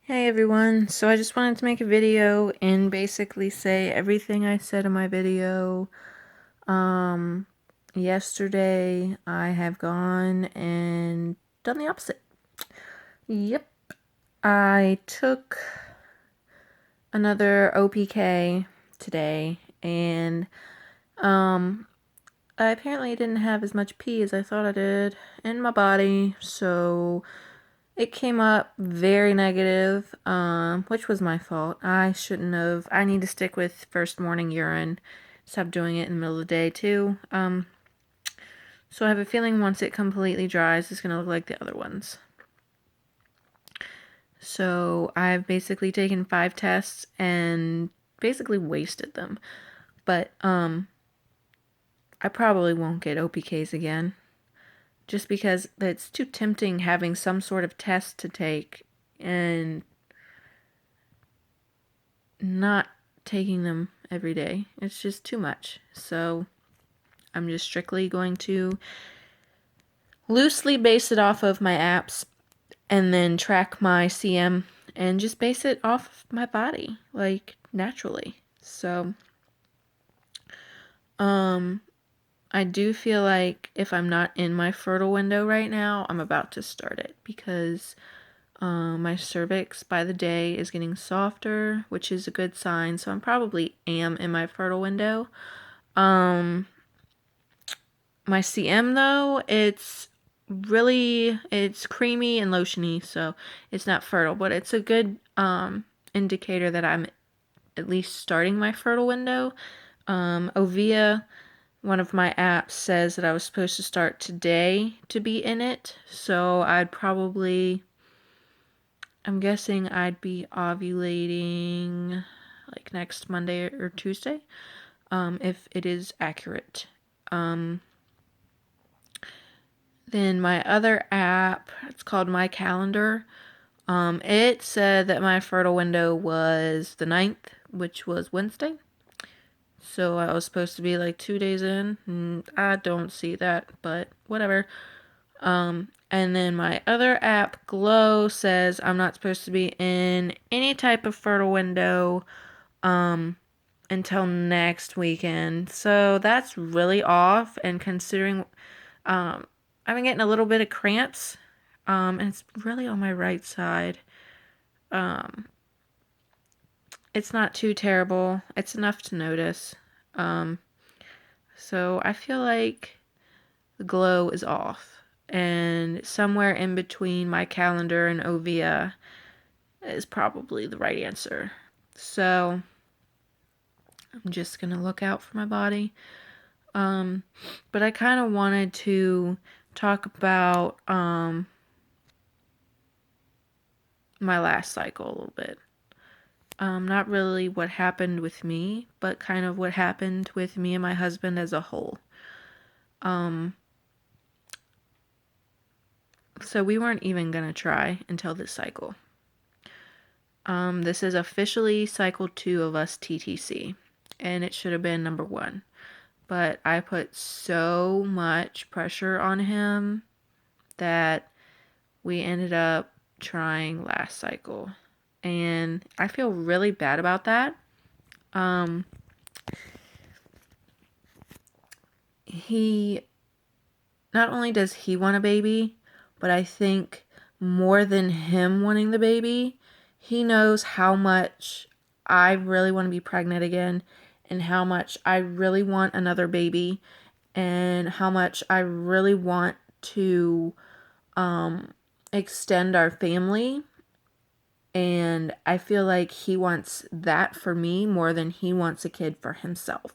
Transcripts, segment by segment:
Hey everyone, so I just wanted to make a video and basically say everything I said in my video. Um, Yesterday I have gone and done the opposite. Yep, I took another OPK today and I apparently didn't have as much pee as I thought I did in my body, so it came up very negative, which was my fault. I shouldn't have. I need to stick with first morning urine. Stop doing it in the middle of the day too. So I have a feeling once it completely dries, it's gonna look like the other ones. So I've basically taken 5 tests and basically wasted them. But I probably won't get OPKs again. Just because it's too tempting having some sort of test to take and not taking them every day. It's just too much. So I'm just strictly going to loosely base it off of my apps and then track my CM and just base it off of my body, like naturally. So, I do feel like if I'm not in my fertile window right now, I'm about to start it because my cervix by the day is getting softer, which is a good sign. So I'm probably am in my fertile window. My CM though, it's creamy and lotiony, so it's not fertile, but it's a good indicator that I'm at least starting my fertile window. Ovia, one of my apps, says that I was supposed to start today to be in it, so I'm guessing I'd be ovulating like next Monday or Tuesday, if it is accurate. Then my other app, it's called My Calendar. It said that my fertile window was the 9th, which was Wednesday. So I was supposed to be like 2 days in. I don't see that, but whatever. And then my other app, Glow, says I'm not supposed to be in any type of fertile window until next weekend. So that's really off. And considering I've been getting a little bit of cramps, and it's really on my right side. Um, it's not too terrible. It's enough to notice. Um, so I feel like the glow is off, and somewhere in between my calendar and Ovia is probably the right answer. So I'm just gonna look out for my body. But I kind of wanted to talk about my last cycle a little bit. Not really what happened with me, but kind of what happened with me and my husband as a whole. So we weren't even gonna try until this cycle. This is officially cycle 2 of us TTC, and it should have been number 1. But I put so much pressure on him that we ended up trying last cycle. And I feel really bad about that. He not only does he want a baby, but I think more than him wanting the baby, he knows how much I really want to be pregnant again and how much I really want another baby and how much I really want to extend our family. And I feel like he wants that for me more than he wants a kid for himself.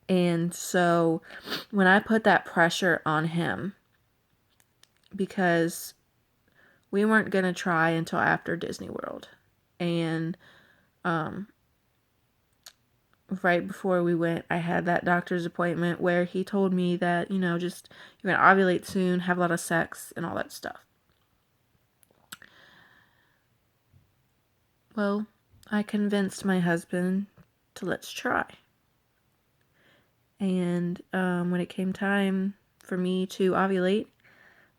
And so when I put that pressure on him, because we weren't going to try until after Disney World. And right before we went, I had that doctor's appointment where he told me that, just you're going to ovulate soon, have a lot of sex, and all that stuff. Well, I convinced my husband to let's try. And when it came time for me to ovulate,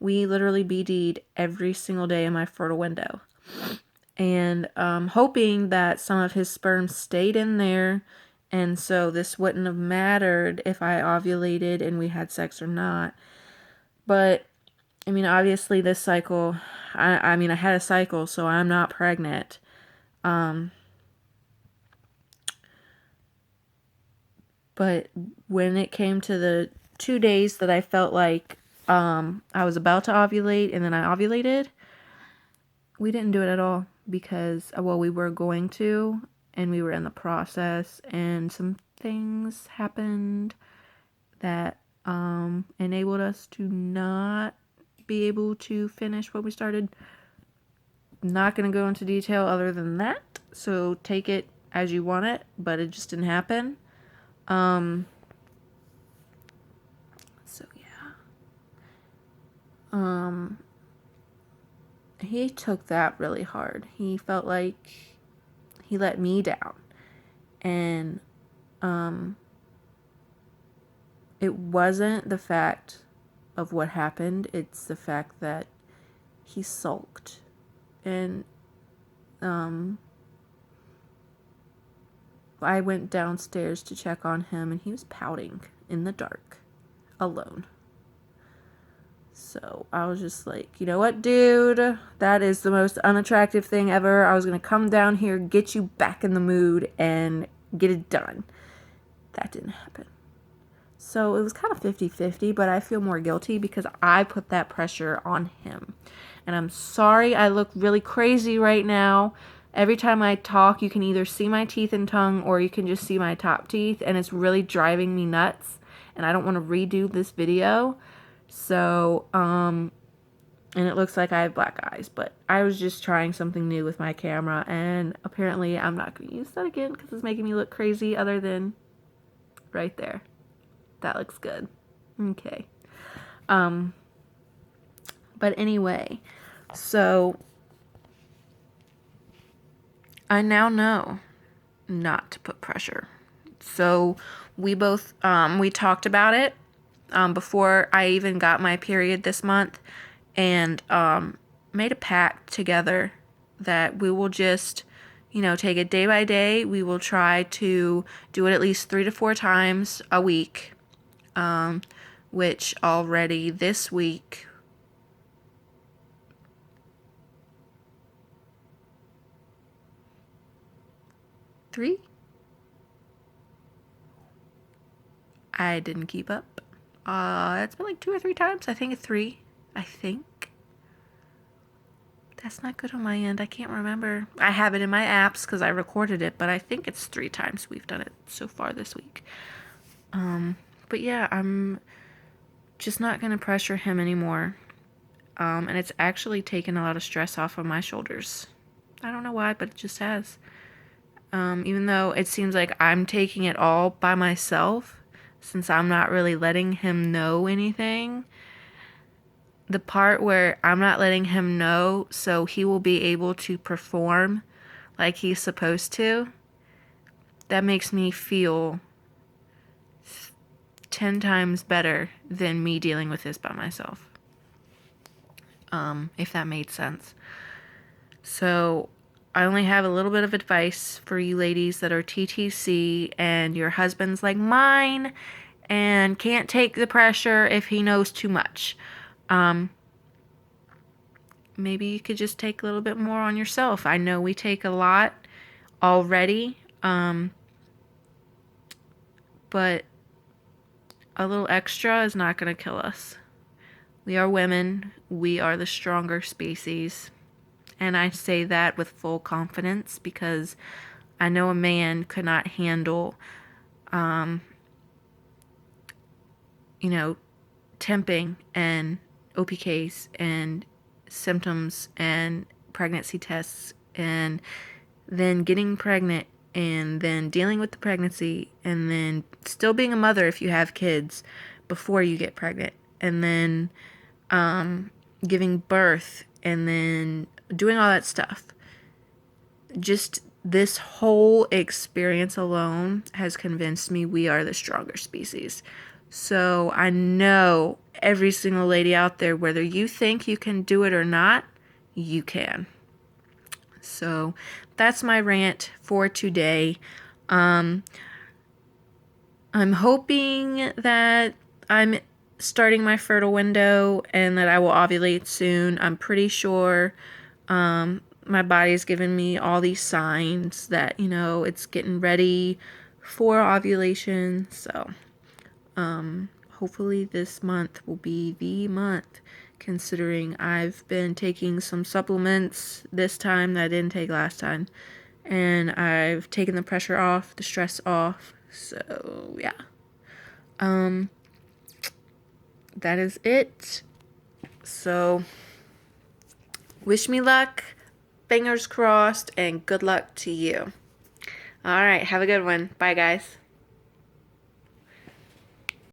we literally BD'd every single day in my fertile window. and hoping that some of his sperm stayed in there, and so this wouldn't have mattered if I ovulated and we had sex or not. But I mean, obviously this cycle, I mean, I had a cycle, so I'm not pregnant. But when it came to the 2 days that I felt like I was about to ovulate and then I ovulated, we didn't do it at all because, well, we were going to, and we were in the process, and some things happened that enabled us to not be able to finish what we started. Not going to go into detail other than that, so take it as you want it, but it just didn't happen. So yeah. He took that really hard. He felt like he let me down. And it wasn't the fact of what happened, it's the fact that he sulked. And I went downstairs to check on him, and he was pouting in the dark, alone. So I was just like, you know what, dude? That is the most unattractive thing ever. I was going to come down here, get you back in the mood, and get it done. That didn't happen. So it was kind of 50-50, but I feel more guilty because I put that pressure on him. And I'm sorry I look really crazy right now. Every time I talk, you can either see my teeth and tongue or you can just see my top teeth, and it's really driving me nuts. And I don't want to redo this video. So, and it looks like I have black eyes, but I was just trying something new with my camera, and apparently I'm not going to use that again because it's making me look crazy, other than right there. That looks good. Okay. But anyway, so I now know not to put pressure. So we both, we talked about it before I even got my period this month, and made a pact together that we will just, take it day by day. We will try to do it at least 3 to 4 times a week, which already this week, three? I didn't keep up. It's been like 2 or 3 times. I think 3. I think. That's not good on my end. I can't remember. I have it in my apps because I recorded it, but I think it's 3 times we've done it so far this week. But yeah, I'm just not going to pressure him anymore. And it's actually taken a lot of stress off of my shoulders. I don't know why, but it just has. Even though it seems like I'm taking it all by myself, since I'm not really letting him know anything. The part where I'm not letting him know so he will be able to perform like he's supposed to, that makes me feel 10 times better than me dealing with this by myself. If that made sense. So I only have a little bit of advice for you ladies that are TTC and your husband's like mine and can't take the pressure if he knows too much. Maybe you could just take a little bit more on yourself. I know we take a lot already, but a little extra is not going to kill us. We are women. We are the stronger species. And I say that with full confidence because I know a man could not handle, temping and OPKs and symptoms and pregnancy tests and then getting pregnant and then dealing with the pregnancy and then still being a mother if you have kids before you get pregnant and then giving birth and then doing all that stuff. Just this whole experience alone has convinced me we are the stronger species. So I know every single lady out there, whether you think you can do it or not, you can. So that's my rant for today. I'm hoping that I'm starting my fertile window and that I will ovulate soon. I'm pretty sure my body's giving me all these signs that, it's getting ready for ovulation. So hopefully this month will be the month, considering I've been taking some supplements this time that I didn't take last time. And I've taken the pressure off, the stress off. So yeah. That is it. So wish me luck, fingers crossed, and good luck to you. All right, have a good one. Bye, guys.